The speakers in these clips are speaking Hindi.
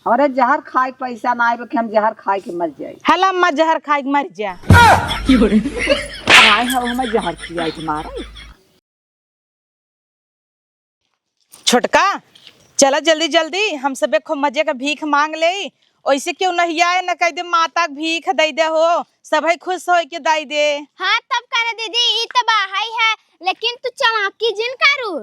हमारे जहर खाए के पैसा ना आए कि हम जहर खाए के मर जाए। हला अम्मा जहर खाए के मर जा। आए हैं हमें जहर खियाई तुम्हारा। छोटका चला जल्दी जल्दी हम सब खूब मजे का भीख मांग ले। ऐसे क्यों नहीं आए न कह दे माता के भीख दे दे हो सभी खुश हो के दे दे। हाँ तब करे दीदी ई तो बाहाई है लेकिन तू चालाकी जिन करू।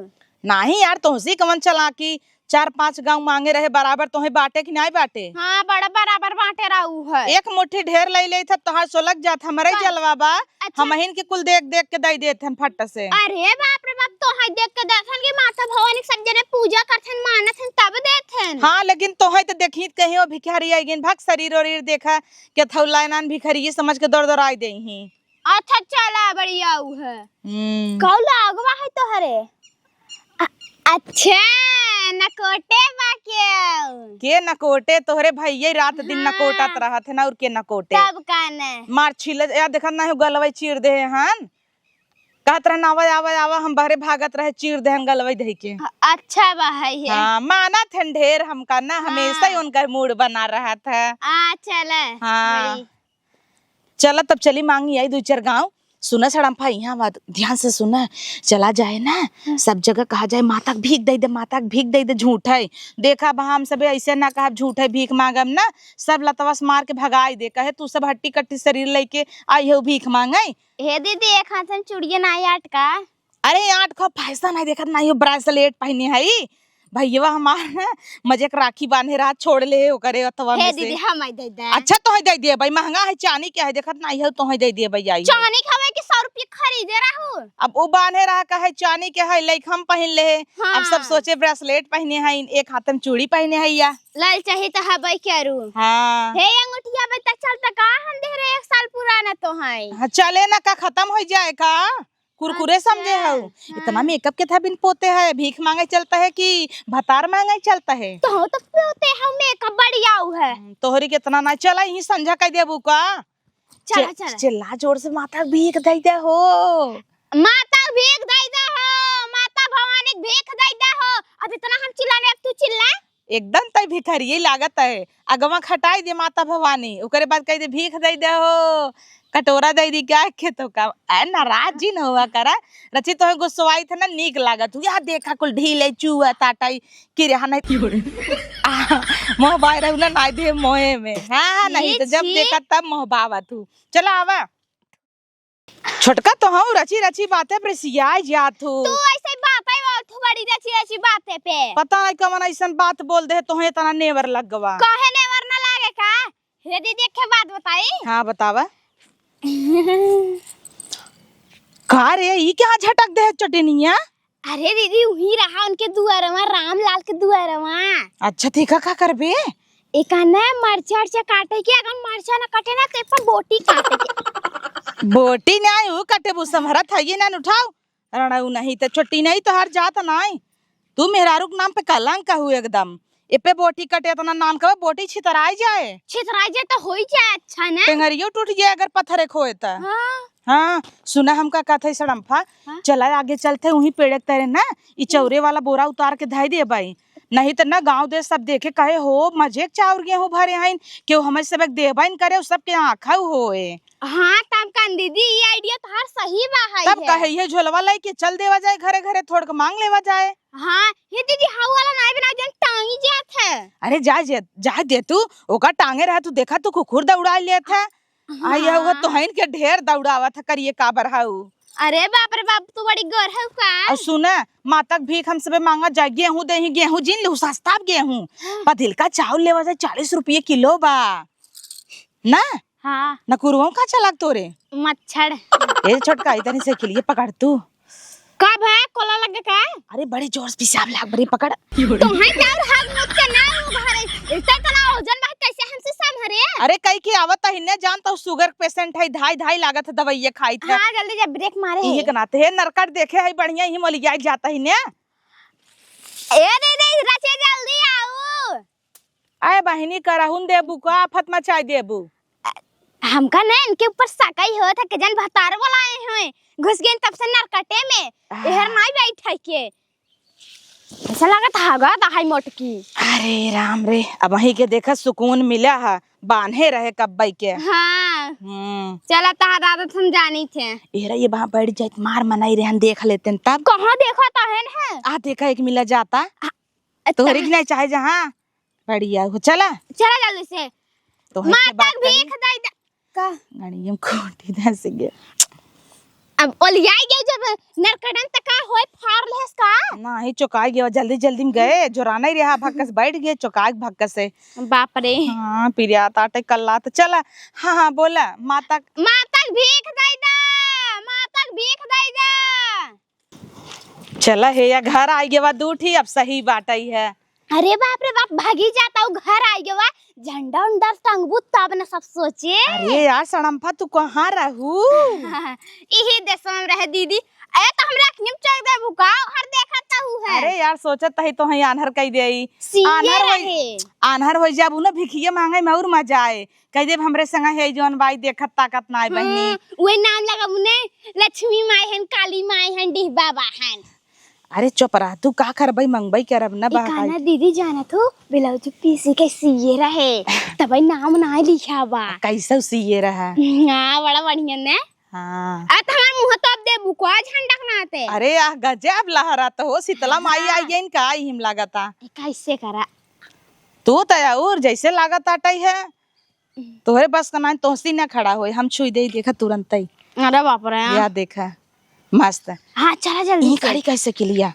नहीं यार तुहसी कवन चला की 4-5 गांव मांगे रहे बराबर तुम्हें बांटे कि नहीं बांटे। हाँ बड़ा बराबर बांटे रहू है। एक मुट्ठी ढेर ले ले तोहार सोलक जात हमारे जलवा बा। अच्छा। हम के कुल देख देख के दे देते हम फट से। अरे बाप रे बाप तो हाय देख के देखन की माता भवानी सब जने पूजा करथन मानथन तब देथन। हाँ लेकिन तोहे तो देखी कहीं भिखारी आई गिन भग शरीर और देखा के थौलायनान भिखारी ये समझ के दौड़ दौड़ आई दे ही। अच्छा चला बढ़िया उ है। कौला अगवा है तो हरे। अच्छा नकोटे के नकोटे तोहरे भैया रात दिन नकोटत रहत है ना और के नकोटे तब काने मार छिल या देखत ना गलवई चीर दे हन कहत रह आवा आवा आवा हम बहरे भागत रहे चीर दे हन गलवई दे के। अच्छा भाई है। हां माना थन ढेर हमका ना हमेशा ही उनका मूड बना रहा था। चला हां चला तब चली मांगी आई 2-4 गांव सुना सड़म्फा यहाँ बात ध्यान से सुना चला जाए ना सब जगह कहा जाए माता के भीख दे माता के भीख दे झूठ है देखा बहा हम सब ऐसे ना कहा झूठ है भीख मांगम ना सब लतवस मार के भगाई दे कहे तू सब हट्टी कट्टी शरीर लेके आई हो भीख मांगे। हे दीदी एक हाथ से चूड़िया ना आट का। अरे आठ को पैसा नहीं देखत नहीं हो ब्रासलेट पहने है भैया हमारा मजे के राखी बांधे रात छोड़ ले करे अथवा में से। दीदी हम दे दे। अच्छा तो है दे दिए भाई महंगा है चांदी क्या है देखत नहीं है तो है दे दिए भैया चांदी खावे के 100 रुपया खरीदे रहू। अब वो बांधे रहा का है चांदी के है लाइक हम पहन ले हाँ। अब सब सोचे ब्रेसलेट पहने हैं एक हाथ में चूड़ी पहने है या लाल चाहिए तो हबई करू। हाँ हे अंगूठिया बे तक चलता का हम दे रहे 1 साल पुराना तो है। हाँ चले ना का खत्म हो जाए का कुरकुरे समझे हो। इतना मेकअप के था बिन पोते है भीख मांगे चलता है कि भतार मांगे चलता है तो पोते हम मेकअप बढ़िया है तोहरी कितना ना चला यही संझा कह देबू का। चला चला चिल्ला जोर से माता भीख दे दे हो माता भीख दे दे हो माता भवानी भीख दे दे हो। अब इतना हम चिल्लाने अब तू चिल्ला एकदम तय भिखारी लागत है अगवा खटाई दे माता भवानी ओकरे बाद कह दे भीख दे दे हो कटोरा दे दी क्या खेतो का ए नाराज जी न हुआ करा रची तो गुस्सवाई थे ना नीक लागत हुआ देखा कुल ढीले चूहा ताटाई कि रहा नहीं मोह बाय रहू ना नाई दे मोहे में। हाँ नहीं तो जब देखा तब मोह बावा तू चला आवा छोटका तो हूँ रची रची बातें प्रेसिया जात हूँ तू ऐसे बातें बोलत बड़ी रची रची बातें पे पता नहीं कवन ऐसन बात बोल दे तो है तना नेवर लग गवा कहे नेवर ना लागे का। हे दीदी एक बात बताई। हाँ बतावा का रे ई क्या झटक दे चटनिया। अरे दीदी वही रहा उनके दुआरवा रामलाल के दुआरवा। अच्छा ठीक है का करबे एक ना मरचा अर्चा काटे के अगर मरचा ना कटे ना ते पर बोटी काटे के बोटी नहीं वो कटे बु समहरा था ये ना उठाओ रणऊ नहीं तो छोटी नहीं तो हर जात नहीं तू मेहरारू नाम पे कलंक कहू एकदम ए पे बोटी कटे तो ना नाम का बोटी छितराई जाए तो हो ही जाए अच्छा ना टेंगरियो टूट जाए अगर पत्थरे खोए तो। हाँ सुना हमका कथा सड़म्फा चला आगे चलते वहीं पेड़ तेरे ना ई चौरे वाला बोरा उतार के धाई दे भाई नहीं तो ना गांव देश सब देखे कहे हो मजे चाउर गेहूं भरे हैं क्यों हमें सब देबाइन करे सब के आँखा होए। हाँ तब कान दीदी ये आइडिया तो हर सही बा है तब कहे ये झोलवा लाई के चल देवा जाए घरे घरे थोड़ के मांग लेवा जाए। हाँ ये दीदी हाउ वाला नहीं बना जन टांगी जात है। अरे जा दे तू ओका टांगे रहा तू देखा तू कुकुर दौड़ा ले था आई हुआ तो हइन के ढेर दौड़ावा था करिए का बरहाऊ। अरे बाप रे बाप तू बड़ी गौर है का। और सुना माता भीख हम सबे मांगा जाए गेहूं दे ही गेहूं जिन लू सस्ता गेहूं पतिल का चावल लेवा जाए 40 रुपये किलो बा ना। हाँ न कुरुओं का चलाक तोरे मच्छर ए छोटका इतनी से खिलिए पकड़ तू कब है कोला लगे का। अरे बड़ी जोर से पेशाब लाग बड़ी पकड़ तुम्हारे चार हाथ मुझ के ना घरे इतना वजन बा कैसे हमसे संभरे। अरे कई की आवत हिन्ने जानता हूँ शुगर पेशेंट है धाई लागत है दवाइयाँ खाई थे। हाँ जल्दी जब ब्रेक मारे ये कनाते है नरकट देखे है बढ़िया ही मलिया जाता हिन्ने ए दीदी रचे जल्दी आओ आए बहिनी करहुन देबू का आफत मचाई देबू हमका ना इनके ऊपर सकाई हो था कि जन भतार वाला आए हुए घुस गए तब से नरकटे में एहर नहीं बैठ के ऐसा लगा था हाई मोटकी। अरे राम रे, अब वही के देखा सुकून मिला है, बांधे रहे कब्बई के। हाँ चला तार आदत हम जानी थे। एरा ये वहाँ बैठ जाए मार मनाई रहे हम देख लेते तब। कहाँ देखा था है आ देखा एक मिला जाता तोहरी की नहीं चाहे जहाँ बढ़िया हो। चला चला जल्दी से। तो माता भीख दे का गाड़ी हम खोटी दे से गए। अब ओलियाई गए जब नरकड़न तक का होय फार लेस का नहीं चौकाई गया, जल्दी जल्दी में गए जोराना ही रहा भक्कस बैठ गए चौकाई भक्कस से। बाप रे हाँ पिरिया ताटे कल्ला तो चला। हाँ हाँ बोला माता भीख दे दा, माता भीख दे दा। चला है या घर आई गया दूठी अब सही बात ही है। अरे बाप रे बाप भागी जाता हूँ घर आई गया झंडा उंडा टंगबू तब न सब सोचे। अरे यार सड़म्फा तू कहाँ रहू? यही देश में रहे दीदी। अरे तो हमरा किम चल दे बुका हर देखता हूँ है। अरे यार सोचत ही तो है आन्हर कह दे आन्हर हो जाबू ना भिखिया मांगे में और मजा आए कह दे हमरे संग है जोन बाई देखत ताकत ना है बहनी। वो नाम लगा मुने लक्ष्मी माई हन काली माई हन डिह बाबा हन। अरे चुप रह तू का करबई मंगबई करब ना बा दीदी जाना तो ब्लाउज पीसी के सीए रहे तबई नाम ना लिखा बा। कैसे सीए रहा? हां बड़ा बढ़िया ने। हां आ तमार मुंह तब दे बुका झंडक नाते। अरे आ गजब लहरा तो हो शीतला माई आई गइन का हिम लागता। कैसे करा तू तया और जैसे लागत आटई है तोहरे बस का ना तोहसी ना खड़ा होए हम छुई दे देखा तुरंत ही। अरे बाप रे या देखा मस्त। हाँ चला जल्दी से। गाड़ी कैसे के लिया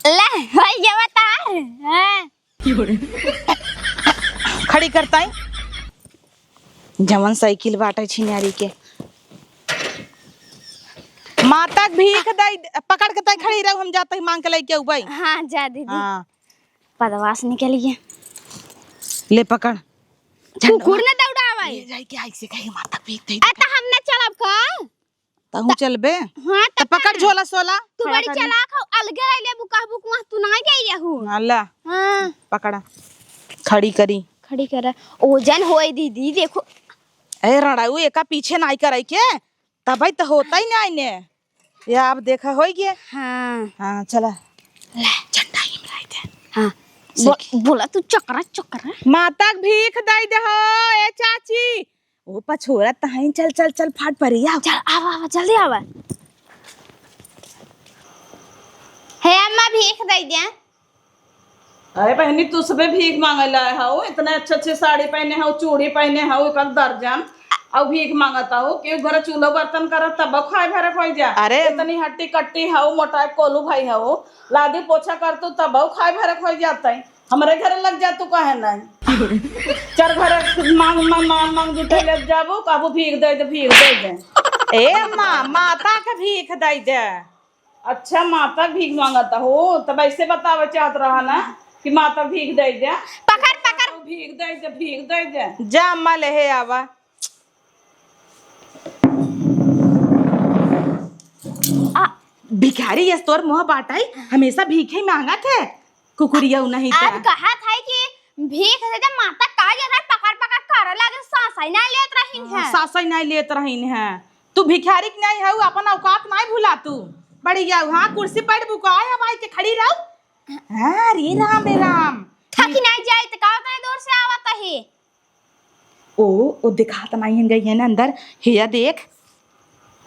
ले होय ये बता। हां खड़ी करताई जवन साइकिल बाटे छिनारी के माता भीख दई पकड़ के तई खड़ी रह हम जाते मांग के लेके उबई। हां जा दीदी। हां पदवास निकलिए ले पकड़ कुकुर ने दौड़ावे ले जाई के आई से कहे माता भीख दई। आ त हम न चलब का तहु चलबे। हां त पकड़ झोला सोला तू बड़ी चलाक हो अलगे रह ले बुका बुकवा तू ना गई रहू। अल्लाह हां पकड़ा खड़ी करी खड़ी कर ओजन होए दीदी देखो। ए रड़ाऊ एका पीछे नाई करई के तबई त होता ही नहीं ने या अब देखा होई गया। हां हां चला ले झंडा हिम रही थे। हां बोला तू चकरा चकरा माता भीख दई दे हो ए चाची ओ पछोरा तहाई चल चल चल फाट परिया चल आवा जल्दी आवा। हे अम्मा भीख दे दे। अरे बहनी तू सबे भीख मांगे लाए हो इतने अच्छे साड़ी पहने हो चूड़ी पहने हो एक दर्जन और भीख मांगता हो कि घर चूल्हा बर्तन कर तब खाए भरे खोई जा। अरे इतनी हट्टी कट्टी हो मोटा कोलू भाई हो लादी पोछा कर तू तब खाए भरे खोई जाता है हमारे घर लग जा तू कहे नहीं चार घर मांग मांग मांग मांग जुटे ले जाबो काबू भीख दे दे। ए माता का भीख दई दे। अच्छा माता भीख मांगता हो तब ऐसे बतावे चाहत रहा ना कि माता भीख दे दे। पकड़ पकड़ भीख दे दे जा अम्मा ले आवा। भिखारी ये तोर मुंह बाटाई हमेशा भीख ही मांगा थे कुकुरिया नहीं था। आज कहा था कि भीख दे दे माता का जरा पकड़ पकड़ कर लागे सासई ना लेत रहिन है। सासई नहीं लेत रहिन है तू भिखारी के नहीं है अपन औकात नहीं भुला तू बढ़िया। हां कुर्सी पर बुकाया भाई के खड़ी रहो। हां रे राम थकी नहीं जाए तो का तने दूर से आवत है। ओ दिखाता नहीं है गई है ना अंदर हिया देख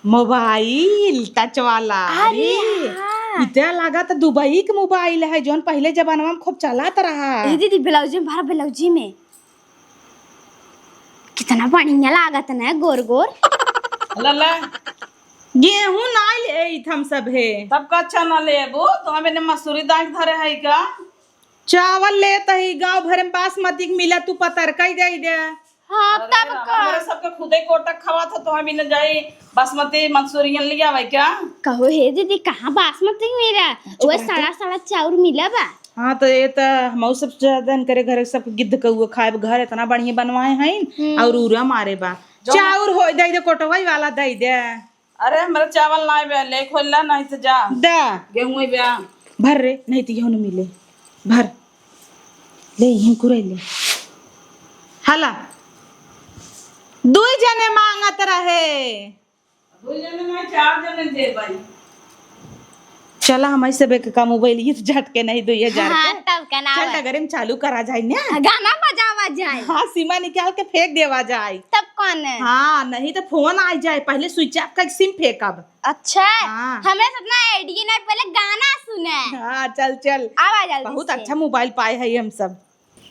मोबाइल टच वाला। अरे इतना लगा तो दुबई के मोबाइल है जोन पहले जमाना में खूब चलाता रहा। दीदी ब्लाउज में भरा ब्लाउजी में कितना बढ़िया लागत ना गोर गोर। लल्ला गेहूं ना ले हम सब है तब का अच्छा ना लेबो तो मैंने मसूरी दाल धरे है का चावल लेता ही गांव भर में बासमती के मिला तू पतर कई दे। हां तब का हमारे सबके खुदे कोटक खवा था तो हमें न जाई बासमती मंसूरियन लिया भाई क्या कहो हे दीदी कहां बासमती मेरा वो सड़ा सड़ा चाउर मिला बा। हाँ तो ये तो हम सब जन करे घर सब गिद्ध कौआ खाए घर इतना बढ़िया बनवाए हैं और उरा मारे बा चाउर हो दे दे कोटवाई वाला दे दे। अरे हमारे चावल ना बे ले खोलला नहीं तो जा दा गेहूं बे भर रे नहीं तो यहो न मिले भर ले यहीं कुरे ले हाला दो जने मांगत रहे दो जने नहीं चार जने दे भाई चला हमारी सब का मोबाइल ये झटके नहीं 2000 हाँ के तब का चल नाम डगरे में चालू करा जाए ना। गाना बजावा जाए हाँ सीमा निकाल के फेंक देवा जाए। तब कौन है? हाँ नहीं तो फोन आ जाए, पहले स्विच ऑफ का सिम फेंकब। अच्छा हाँ। हमने सपना आईडी नहीं पहले गाना सुने। हाँ चल चल आवाज जल्दी बहुत से। अच्छा मोबाइल पाए है हम सब।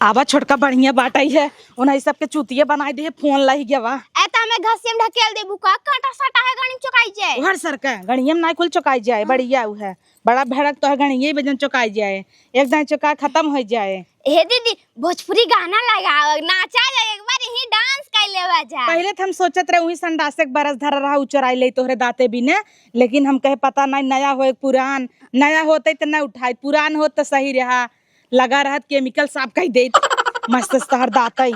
आवा छोटका बढ़िया बाटाई है उन्हें सबके चूतिये बनाई दे फोन लाई गवा एता हमें घसियम ढकेल देबू का काटा सटा है गणी चुकाई जाए उहर सरका गणियम ना कुल चुकाई जाए बढ़िया उ है बड़ा भड़क तो है गणिये बजन चुकाई जाए एक दिन चुका खत्म हो जाए। ए दीदी भोजपुरी गाना लगाओ नाचा जाए एक बार यही डांस कर लेवा जाए। पहले तो हम सोचत रहे वही संडासे के बरस धर रहा उचराई ले तोहरे दाते भी ने, लेकिन हम कहे पता नहीं नया हो पुरान, नया होते तो न उठाई, पुरान हो तो सही रहा लगा रहत केमिकल साफ कही दे मस्त तहर दाते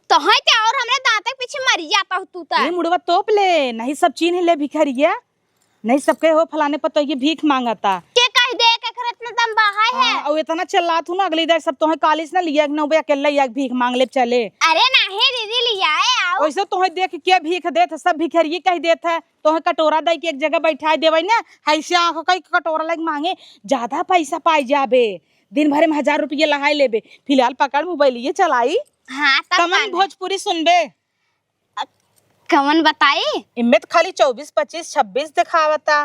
तो है ते और हमरे दांत के पीछे मर जाता हो तू ता। ये मुड़वा तोप ले नहीं सब चीन ही ले भिखरिया नहीं सबके हो फलाने पर तो ये भीख मांगता के कह दे के खरत में दम बहाय है। और इतना चिल्ला तू ना अगली इधर सब तोहे कालिस ना लिया नौ बे अकेले या भीख मांग ले चले। अरे नहीं दीदी लिया है आओ वैसे तोहे देख के भीख देत सब भिखरिये कह देत है तोहे कटोरा दे के एक जगह बैठा देवे ना ऐसे आंख कई कटोरा लग मांगे ज्यादा पैसा पाई जाबे दिन भर में 1000 रुपये लहाई लेबे। फिलहाल पकड़ मोबाइल ये चलाई हां तब कमन भोजपुरी सुनबे कमन बताई इनमें तो खाली 24 25 26 दिखावता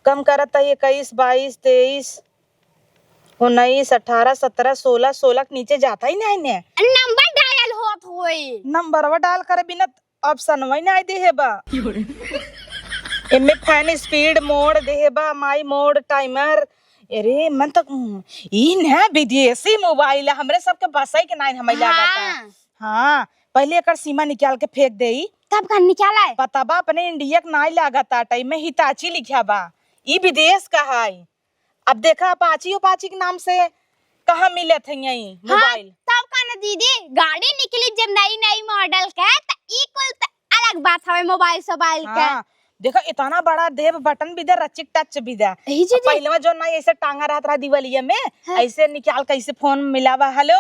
कम करता 21 22 23 19 18 17 16 16 के नीचे जाता ही नहीं ने नंबर डायल होत होई नंबरवा डाल कर बिना ऑप्शन वही नहीं दे बा इनमें फैन स्पीड मोड दे बा माई मोड टाइमर। अरे मन तो ई न विदेशी मोबाइल हमरे सबके बसई के नहीं हमें लागता। हाँ पहले एकर सीमा निकाल के फेंक देई तब का निकाला है पता बा अपने इंडिया के नहीं लागता टाइम में हिताची लिखा बा ई विदेश का है। अब देखा अपाची उपाची के नाम से कहाँ मिले थे यही मोबाइल। तब का ना दीदी गाड़ी निकली जब नई नई मॉडल का त ई कुल त अलग बात हवे मोबाइल सोबाइल का। हाँ देखो इतना बड़ा देव बटन भी दे रचिक टच भी दे पहले जो नहीं ऐसे टांगा रहता रहा दिवालिया में हाँ। ऐसे निकाल कैसे फोन मिलावा हेलो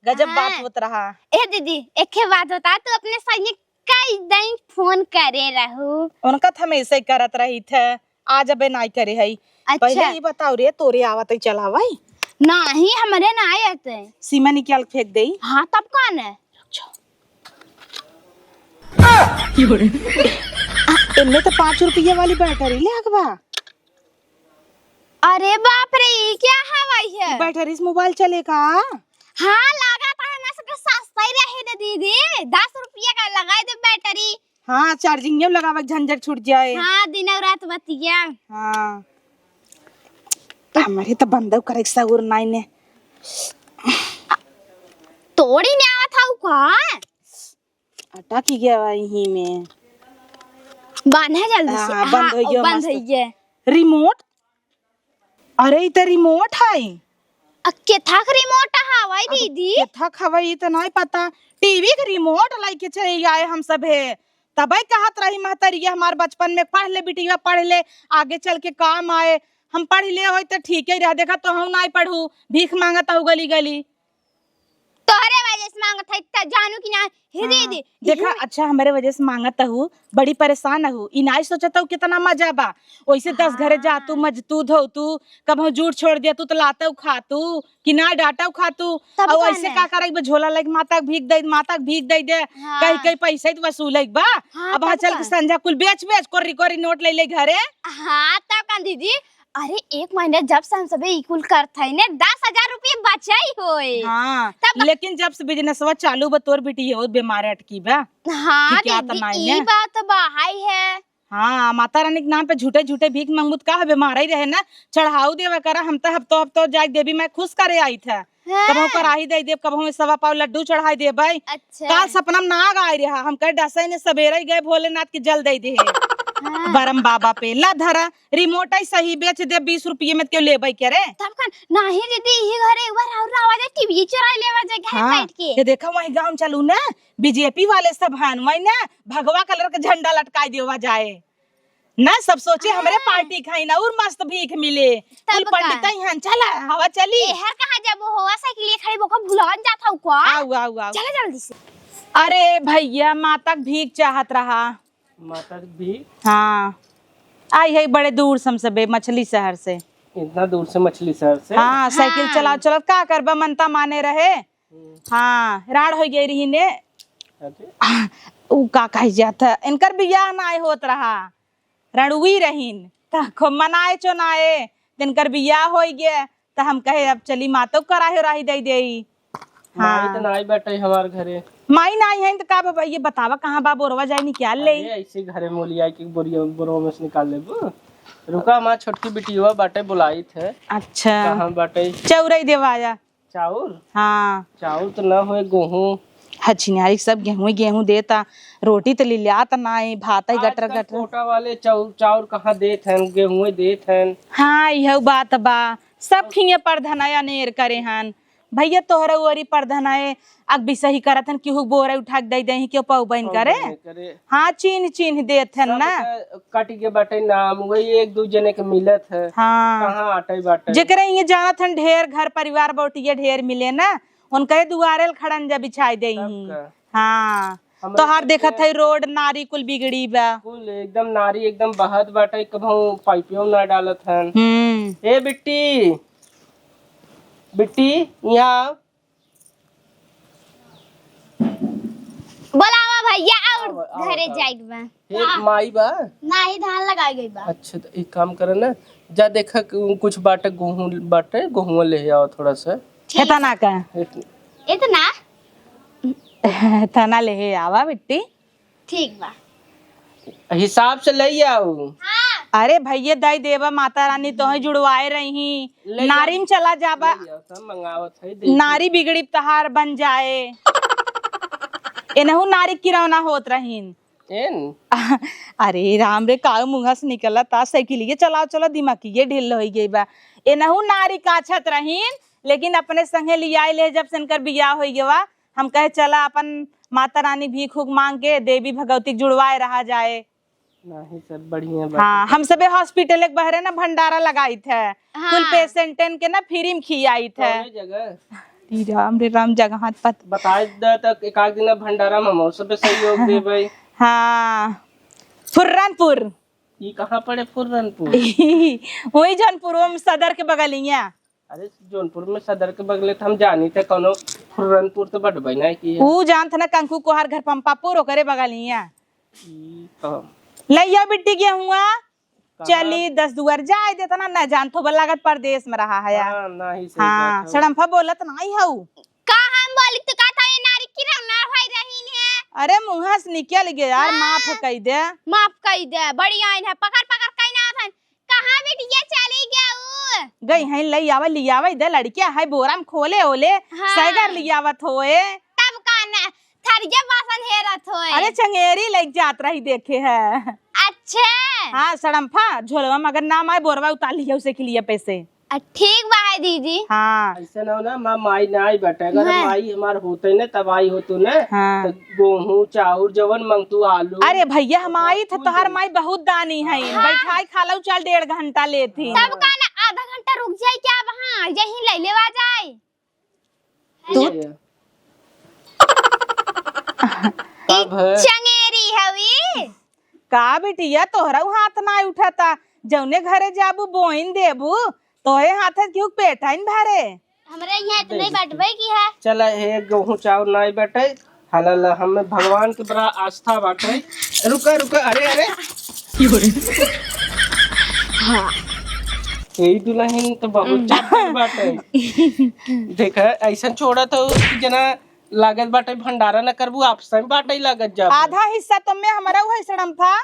गजब हाँ। बात होत रहा। ए दीदी एक बात बता तू अपने संग कई दिन फोन करे रहू उनका तो हमेशा ही करत रही थे आज अबे नहीं करे है। अच्छा। पहले ही बताओ रे तोरे आवत ही चलावाई नहीं हमरे ना आते सीमा निकाल फेंक दे। हाँ तब कौन है इनमें तो 5 रुपये वाली बैटरी ले अगवा। अरे बाप रे ये क्या हवाई है बैटरी से मोबाइल चलेगा। हाँ लगा था मैं सबके सस्ता ही रहे दे दीदी 10 रुपये का लगाए दे बैटरी। हाँ चार्जिंग में लगावे झंझट छूट जाए। हाँ दिन और रात बतिया। हाँ हमारे तो बंदव करे सगुर नाई ने तोड़ी ने आवा था का अटक ही गया वही में बंद है जल्दी से। हाँ, बंद हो गया बंद हो गया रिमोट। अरे इधर रिमोट है के था रिमोट हवाई दीदी के था खवाई तो नहीं पता टीवी का रिमोट लेके चले आए हम सब है तबे कहत रही महतरिया हमार बचपन में पढ़ ले बिटिया पढ़ ले आगे चल के काम आए हम पढ़ ले हो तो ठीक ही रह देखा तो हम नहीं पढ़ू भीख मांगता हूँ गली गली तोहरे वजह से मांगत है त जानू कि ना हे दीदी देखा अच्छा हमारे वजह से मांगता हूँ बड़ी परेशान हूँ इनाई सोचता हूँ कितना मजा बा वैसे 10 घरे जा तू मजतू धो तू कब झूठ छोड़ दिया तू तो लाता खा तू कि ना डाटा खा तू और ऐसे का करे झोला लग माता भीख दे दे कहीं कहीं पैसा तो वसूल बा। अब चल के संझा कुल बेच कोरी कोरी नोट ले घरे। हाँ तब का दीदी अरे एक महीने जब से हम सबे इकुल करत है ने 10,000 रुपये बचाई होए। हाँ लेकिन जब से बिजनेसवा चालू बा तोर बेटी हो बीमार अटकी बा। हाँ दीदी ये बात बाहाई है। हाँ माता रानी के नाम पे झूठे झूठे भीख मंगूत का बीमार ही रहे ना चढ़ाऊ देवा करा हम तो हफ्तो जाए देवी मैं खुश करे आई था कब हम कराही दे देव कब हम 1.25 पाव लड्डू चढ़ाई दे भाई। अच्छा। काल सपना में नाग आए रहा हम कह डसे ने सवेरे गए भोलेनाथ की जल दे दे हाँ। बरम बाबा पे ला धरा रिमोट ही सही बेच दे 20 रुपये में क्यों ले के रे तब का नहीं दीदी ये घर एक बार और आवाज टीवी चुरा लेवा जा घर हाँ, बैठ के ये देखा वही गांव चलू ना बीजेपी वाले सब हन वही ना भगवा कलर का झंडा लटकाई देवा जाए ना सब सोचे हमारे पार्टी खाई ना और मस्त भीख मिले कुल पंडित यहाँ चला हवा चली हर कहाँ जब वो हवा साइकिल खड़ी बोका भुलान जाता हूँ क्या आओ आओ आओ चला जल्दी से। अरे भैया माता भीख चाहत रहा माता भी हाँ आई है बड़े दूर सम सबे मछली शहर से इतना दूर से मछली शहर से। हाँ साइकिल चला चला का करबा मनता माने रहे। हाँ राड़ हो गई रही ने अरे, ऊ का कह जाता इनकर बियाह ना होत रहा रणुई रहीन त खूब मनाए चोनाए तिनकर बियाह हो गया त हम कहे अब चली मातो कराहे राही दे देई। माई तो नाई बैठे हमारे घरे। माई नहीं है तो का बाबा ये बतावा कहाँ बा बोरवा जाए निकाल ले। अरे ऐसे घरे मोलिया की बोरिया बोरो में से निकाल ले। रुका हमार छोटकी बिटिया बाटे बुलाई थे। अच्छा कहाँ बाटे? चौरई देवाया। चाउर? हाँ चाउर तो ना होए, गेहूं। हचिनारी सब गेहूं देता रोटी तो लिया त नाई भात ही गटर आजकल गटर। कोटा वाले चाउर कहाँ देत हैं, गेहूं देत हैं। हाँ यह बात बा सब खिए परधनाया नेर करे हन भैया तोहरा ओरी परधनाए अग भी सही करत हन केहू बोरा उठा के दे दही क्यों पाऊ बन करे। हाँ चीन चीन देत हन ना कट के बाटे नाम वही एक दू जने के मिलत है। हाँ कहाँ आटे बाटे जेकरे ये जानत हन ढेर घर परिवार बौटिए ढेर मिले ना उनके दुआरे खड़न जा बिछाई दे। हाँ तोहार देखत है रोड नारी कुल बिगड़ी बा कुल एकदम नारी एकदम बहत बाटे कभू पाइपियों ना डालत हन। ए बिट्टी बिट्टी यहाँ बोलावा भैया और घरे जाइक बा। ए माई बा नाही धान लगाई गई बा। अच्छा तो एक काम करे ना जा देखा कुछ बाटे गेहूं ले आओ थोड़ा सा। तना का इतना तना ले आवा बिट्टी। ठीक बा हिसाब से ले आओ। अरे भैया दाई देवा माता रानी तो ही जुड़वाए रही नारी में चला जाबा मंगावत है नारी बिगड़ी तहार बन जाए एनहु नारी किरौना होत रहीन। अरे राम रे काऊ मुंहा से निकला ता साइकिल चलाओ चलो दिमाग ये ढील हो गई बा एनहु नारी काछत रहीन लेकिन अपने संगे लिया ले जब से इनकर बियाह हो गया हम कहे चला अपन माता रानी भीख उख मांग के देवी भगवती जुड़वाए रहा जाए। नहीं सर बढ़िया बात। हाँ हम सबे हॉस्पिटल एक बहरे ना भंडारा लगाई थे कुल पेशेंटन के ना फ्री में खियाई थे। जगह राम रे राम जगह पत बताए तक एक आध दिन भंडारा में हम सब सहयोग दे भाई। हाँ फुर्रनपुर ये कहाँ पड़े? फुर्रनपुर वही जौनपुर में सदर के बगलिया। अरे जौनपुर में सदर के बगले हम जानी थे कोनो फुर्रनपुर तो बड़ बना की ऊ जान था ना कंकु कोहार घर पंपापुर ओकरे बगलिया। लैया बिट्टी गया हुआ चली 10 दुआर जाए देता ना जान तो लागत परदेश में रहा है यार। हाँ सड़म्फा बोलत नहीं हऊ का हम बोली तो का था ये नारी किरौना भाई रहीन है। अरे मुंहा से निकल गया यार माफ कह दे माफ कर दे बड़ी आइन है पकड़ पकड़ कहीं ना थन कहां बिटिया चली गया ऊ गई है लई आवा लियावा इधर लड़किया है बोरा में खोले ओले सैगर लियावत होए तब काना थरिया बासन हेरत होए। अरे चंगेरी लग जात रही देखे है। अच्छा हाँ सड़म्फा झोलवा मगर नाम आए बोरवा उतार लिया उसे के लिए पैसे। ठीक बा है दीदी। हाँ ऐसा ना हो ना माँ माई ना आई बैठे अगर माई हमार होते न तब आई हो तू न हाँ। गेहूं चाउर जवन मंगतू आलू। अरे भैया हम आई थे तोहर माई बहुत दानी है बैठाई खाला चल 1.5 घंटा लेती तब का ना आधा घंटा रुक जाए क्या वहाँ यहीं ले लेवा जाए। चंगेरी हवी का बेटिया तोहरा हाथ ना उठाता जौने घरे जाबू बोइन देबू तोहे हाथ क्यों पेटाइन भरे हमरे यहाँ तो नहीं बैठबे की है। चला हे गेहूं चाउर नहीं बैठे हला हमें भगवान के बड़ा आस्था बाटे। रुका रुका अरे अरे यही दुल्हन तो बहुत चापल बाटे। देखा ऐसा छोड़ा तो जना लागत बाटे भंडारा न करबू आपस में बाटे लागत जा आधा हिस्सा तो मैं हमारा हुआ सड़म्फा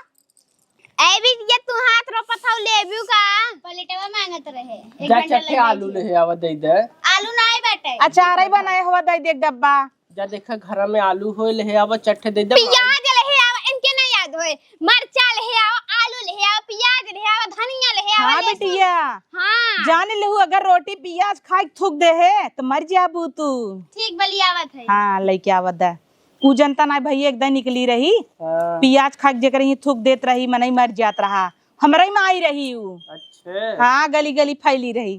ए भी ये तू हाथ रो पथाव लेबू का पलेटवा मांगत रहे जा चट्टे आलू ले आवा दे दे। आलू नहीं बैठे अचार ही बनाए हुआ दे दे डब्बा जा देखा घर में आलू हो ले आवा चट्टे दे दे। प्याज ले आवा इनके नहीं याद होए मरचा ले आवा आलू ले आवा प्याज ले आवा धनिया ले आवा। हाँ बेटिया हाँ जान लेहू अगर रोटी प्याज खाए थूक दे है तो मर जाबू तू। ठीक बली आवत है। हाँ लेके आवत है ऊ जनता ना भैया एकदम निकली रही प्याज खा जेकर ही थूक देत रही मनई मर जात रहा हमरा में आई रही ऊ। अच्छा हाँ गली गली फैली रही।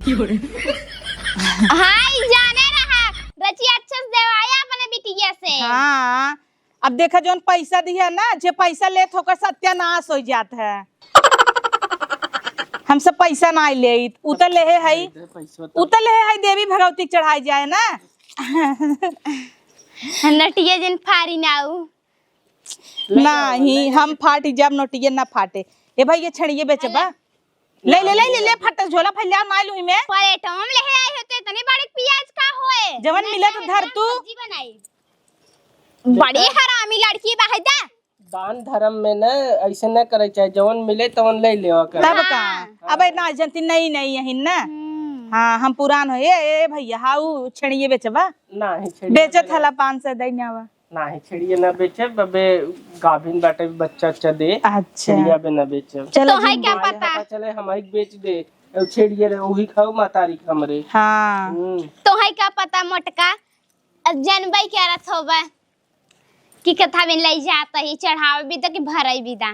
हाँ जाने रहा रची अच्छे से देवाया अपने बिटिया से। हाँ अब देखा जोन पैसा दिया ना जे पैसा ले थोकर सत्यानाश हो जात है। हमसे पैसा ना ले उतर ले है पैसा उतर ले है देवी भगवती के चढ़ाई जाए ना। नटिया जन फारी नाऊ नहीं हम फाटी जब नोटिए ना फाटे। ए भाई ये छड़िए बेचबा ले फट झोला फैला ना लूई में प्लेट हम ले आए होते इतने बड़े प्याज का होए जवन मिले तो धर तू सब्जी बनाई बड़ी हरामी लड़की बा है दा दान धर्म में न ऐसे न करे चाहे जवन मिले तवन ले लेवा कर तब का अबे ना जनती नहीं यही ना। हाँ हम पुरान हो ए भैया हाउ छड़िए बेचबा ना है छेड़ी बेचत हला 500 दैन्यावा ना है छेड़िए ना बेचे बबे गाभिन बाटे बच्चा अच्छा दे अच्छा छेड़िया बे ना बेचे चलो तो है क्या पता चले हमारी बेच दे अब छेड़िए रे वही खाओ मातारी हमरे। हाँ तो है क्या पता मोटका अब जनबाई क्या रथ होबा कि कथा में ले जाता ही चढ़ावे भी तो कि भराई भी दा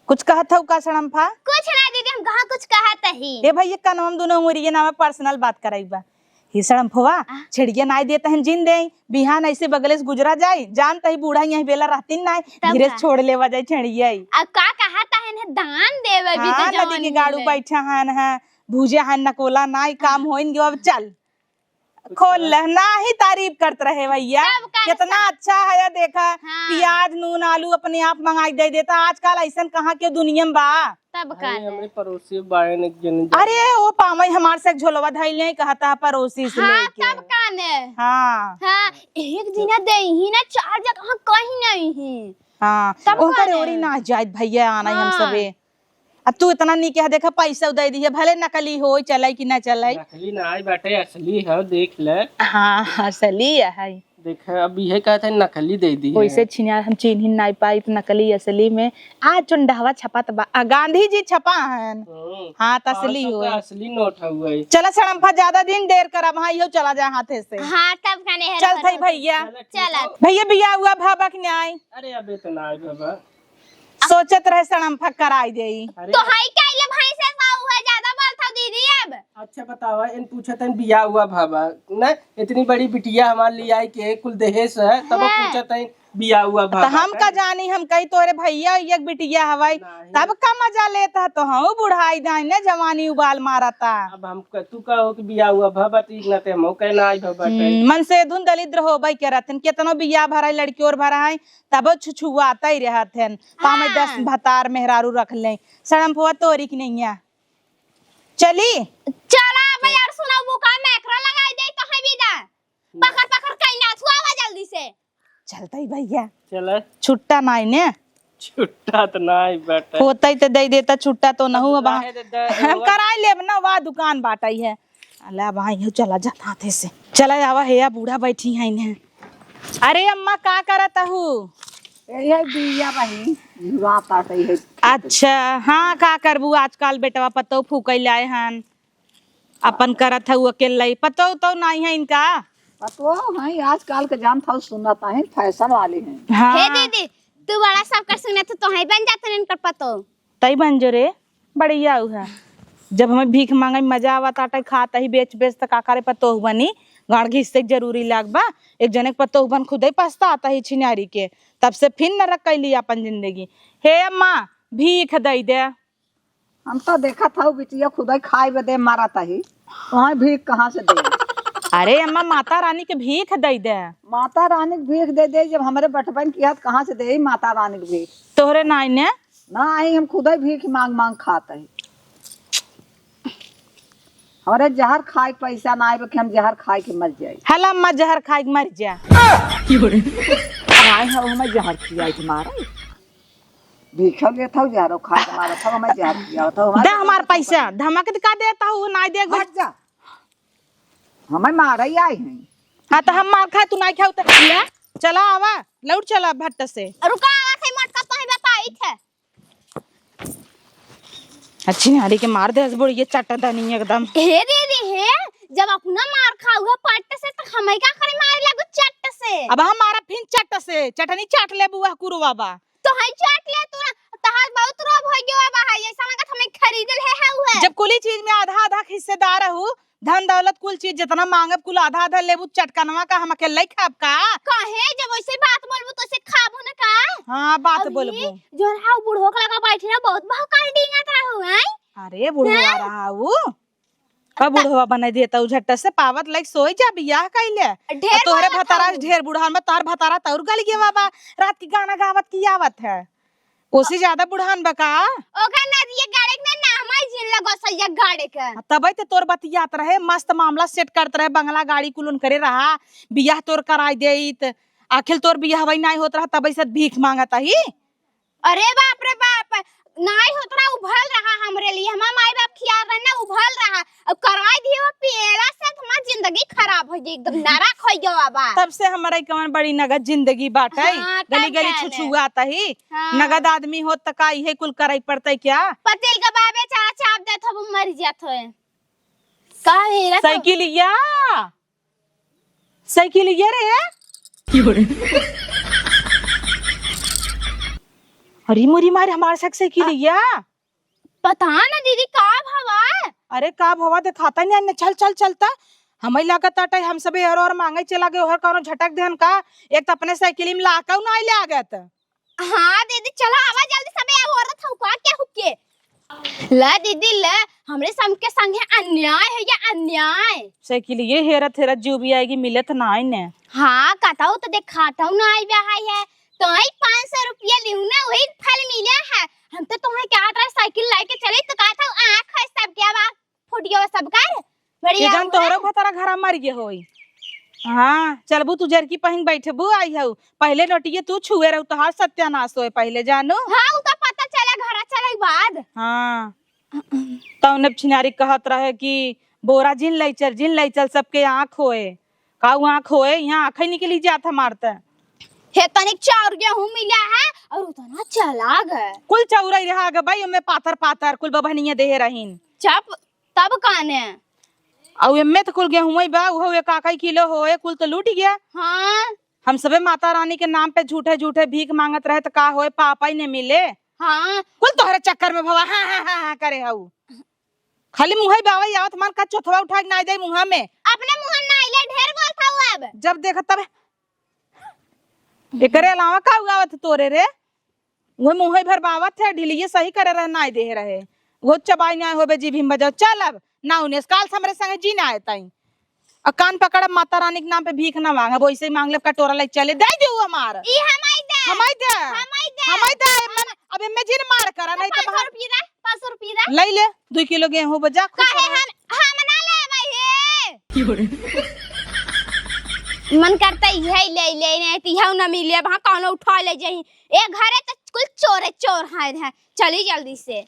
कुछ कहत हौ का सड़मफा कुछ ना दीदी हम कहां कुछ कहत ही ए भैया कन हम दोनों उमरिए नाम पर्सनल बात कराइबा ही सड़मफवा छेड़िए नाई देता हन जिन दे बिहान ऐसे बगले से गुजरा जाए जानता ही बूढ़ा यही बेला रहती ना धीरे से छोड़ लेवा जाए छेड़िए अब का कहता है दान देवे भी हाँ तो नदी के गाड़ू बैठा हन है भूजे हन नकोला नाई काम होइन गयो अब चल खोल लहना ही तारीफ करते रहे भैया सब का कितना अच्छा है देखा। हाँ। प्याज नून आलू अपने आप मंगाई दे देता आजकल ऐसा कहाँ के दुनिया में बा। तब का हमरे पड़ोसी बारे ने जन अरे वो पामई हमार से झोलवा धैले कहता है पड़ोसी से हाँ लेके। तब का ने हाँ हाँ एक दिन दे ही ना 4 जगह कहीं नहीं ही हाँ तब ओकर का ओरी ने। ना जायत भैया आना हम हाँ। सबे। अब तू इतना नहीं कह देखा पैसा दे दिए भले नकली हो चले कि ना चले। नकली ना आई बाटे असली है देख ले हाँ असली है देख अब ये कहते हैं नकली दे दी है। वैसे छिनिया हम चिन्ह नहीं पाई तो नकली असली में आज चुंडावा छपा तबा गांधी जी छपा है। हाँ तो असली 500 हो का असली नोट हुआ है। चला सड़मफा ज्यादा दिन देर करा वहाँ यो चला जाए हाथे से। हाँ तब का ने चल थई भैया चला भैया बिया हुआ भाबा के न्याय अरे अबे तो ना आई बाबा सोचत रहे सड़मफा कराई देई। तो हाई काइले भाई से साऊ है ज्यादा बात था दीदी अब अच्छा बतावा इन पूछा था बिया हुआ भाबा ना इतनी बड़ी बिटिया हमारे लिए आई के कुल दहेज है तब पूछा था बिया हुआ तो भाबा हम का जानी हम कही तोरे भैया एक बिटिया हवाई तब का मजा लेता तो हम बुढ़ाई दाई ने जवानी उबाल मारता। अब हम तू कहो कि बिया हुआ भाबा तीन ना ते हम कहना आई भाबा मन से धुन दलिद्र हो भाई के रहते कितनो बिया भरा लड़की और भरा है तब छुछुआता ही रहते पामे 10 भतार मेहरारू रख ले सड़म फुआ तोरी की नहीं है चली चला अब यार सुना वो का मैक्रो लगाई दे तो है विदा पकड़ पकड़ कहीं ना छुआ आवा जल्दी से चलता ही भैया चल छुट्टा नाई ने छुट्टा तो ना आई बेटा होता ही तो दे देता छुट्टा तो न हुआ रहे दे दे, हम कराई लेब ना वहाँ दुकान बाटाई है अल्लाह भाई हो चला जाता हाथे से चला आवा है बूढ़ा बैठी है इन्हें। अरे अम्मा का करता हूँ ये बिया बही रात आती है। अच्छा हाँ का करबू आजकल बेटवा पतो फूकै लाए हन अपन करत है अकेले पतो तो नहीं है इनका पतो है आजकल के जान था सुनता है फैशन वाले हैं। हे हाँ दीदी तू बड़ा सब कर सुने तो है बन जाते इनकर पतो तई बन जो रे बढ़िया है जब हमें भीख मांगे मजा आवा ताटे खाता ही बेच बेच तक काकारे पतो बनी गाड़ घिसते जरूरी लागबा एक जने के पतो बन खुद ही पछता आता ही छिनारी के तब से फिर न रख ली अपन जिंदगी। हे अम्मा भीख दई दे हम तो देखा था बिटिया खुदा खाए बदे मारा था ही वहाँ भीख कहाँ से दे। अरे अम्मा माता रानी के भीख दई दे माता रानी की भीख दे दे जब हमारे बटपन की हाथ कहाँ से दे माता रानी की भीख तोहरे नाई ने ना आई हम खुदा भीख मांग मांग खाते हैं। हमारे जहर खाए के पैसा ना आए कि हम जहर खाए के मर जाए। हला अम्मा जहर खाई के मर जा आए हैं हमें जहर खिया तुम्हारा भीख लेता हूँ जहर खाए तुम्हारा था हमें जहर खिया था दे हमार पैसा धमक दिखा देता हूँ ना दे हट जा हमें मारा ही आए हैं। हाँ तो हम मार खाए तू नहीं खाऊ तो ले चला आवा लौट चला भट्ट से रुका आवा थे मटका तो ही बताई थे अच्छी नारी के मार दे बुढ़ी ये चट दनी एकदम। हे दीदी हे जब अपना मार खाऊगा पट्ट से तो हमें क्या करे मारे लगो चट्ट से अब हमारा फिर चट से चटनी चाट ले बुआ कुरुआ बा तो है चाट ले तू तहार बहुत रोब हो गयो बा है ऐसा लगा हमें खरीद ले है हुए जब कुली चीज में आधा आधा हिस्सेदार हूँ धन दौलत कुल चीज जितना मांगब कुल आधा आधा लेबू चटकनवा का हम अकेले खाब का काहे जब वैसे बात बोलबू तो से खाबो ना का हाँ बात बोलबू जोन हाउ बूढ़ो के लगा बैठी ना बहुत भाव काल डिंगत रहू हैं अरे बुढ़वा रहा वो का बुढ़वा बना देता उ झट्टा से पावत लाइक सोई जा बियाह कइले ढेर तोहरे बोलत भतारा हऊ। ढेर बुढ़ान में तोहर भतारा तौर गल गया बाबा रात की गाना गावत की आवत है ओसी ज्यादा बुढ़ान बका ओका नदिया गाड़े के ना हमार जिन लगो सैया गाड़े के तबे ते तोर बतियात रहे मस्त मामला सेट करत रहे बंगला गाड़ी कुलन करे रहा बियाह तोर कराई देइत आखिर तोर बियाह वही नहीं होत रहा तबे से भीख मांगता ही अरे बाप रे बाप नहीं होत रहा उभल रहा हमरे लिए हमार माई बाप खिया रहे ना उभल रहा अब कराई दियो पिएला से हमार जिंदगी खराब हो गई एकदम नरक हो गया बा तब से हमारा कवन बड़ी नगद जिंदगी बाटे हाँ, तब गली गली जाने। छुछुआता ही हाँ। नगद आदमी होत त का इहे कुल कराई पड़ते क्या पतेल का बाबे चारा चाप देत हो मर जात हो का हेरा तो साइकिलिया साइकिलिया रे अरे मोरी मार हमारे साथ साइकिलिया पता ना दीदी का भवा अरे का भवा दिखाता नहीं अन्य चल चल चलता हमें लागत आटे हम सब और मांगे चला गए हर कौनो झटक देन का एक तो अपने साइकिल में लाका ना ले आ गया हाँ दीदी चलो आवा जल्दी सबे अब औरत हो का क्या हुक्के ला दीदी ला हमरे सम के संग है अन्याय है या अन्याय साइकिल ये हेरत हेरत जो भी आएगी मिलत ना आई ने हाँ कहता तो दिखाता हूँ ना आई ब्याह है तो आई 500 रुपया लिहू ना वही फल मिला है हम तो तुम्हें क्या था साइकिल लाके चले तो कहा था आँख है सब क्या बात फुटिया सब कर ये बढ़िया जान तोहरो भतारा घरा मर गए होई हाँ चलबू तू जरकी पहिन बैठबू आई हऊ पहले नोटिए तू छुए रहू तोहार सत्यानाश होए पहले जानू हाँ वो तो पता चला घर चले बाद हाँ तौने छिनारी कहत रहे कि बोरा जिन लैचल सबके आँख होए काऊ आँख होए यहाँ आँख ही निकली जात मारते हे तनिक चार गेहूं मिला है और उतना चला गए कुल चौराई रहा गे भाई ओमे पातर पातर कुल बभनिया देहे रहीन चप तब काने और एमे तो कुल गेहूं बा उहो एक आकाई किलो होए कुल तो लूट गया हाँ हम सबे माता रानी के नाम पे झूठे झूठे भीख मांगत रहे तो का होए पापा ही ने मिले हाँ कुल तोहरे चक्कर में भवा हाँ करे हऊ खाली मुंह बावई आवत मान का चोथवा उठा के ना दे मुंह में अपने मुंह ना आइले ढेर बोल था अब जब देखा तब एकरे अलावा का उगावत तोरे रे वो मुंह भर बावत है ढिलिए सही करे रहे ना दे रहे वो चबाई ना होबे जी भीम बजाओ चल अब ना उन्हें काल से हमरे संगे जी ना आए ताई और कान पकड़ माता रानी के नाम पे भीख ना मांगे वो ऐसे ही मांग ले कटोरा ले चले दे दे हमार ई हमाई दे हमाई दे अब मैं जिन मार करा नहीं तो 500 रुपया 500 रुपया ले ले 2 किलो गेहूं बजा काहे हम ना ले भाई हे मन करता है ले ले नहीं तो यह ना मिले वहां कौन उठा ले जाई ए घरे तो कुल चोर है चली जल्दी से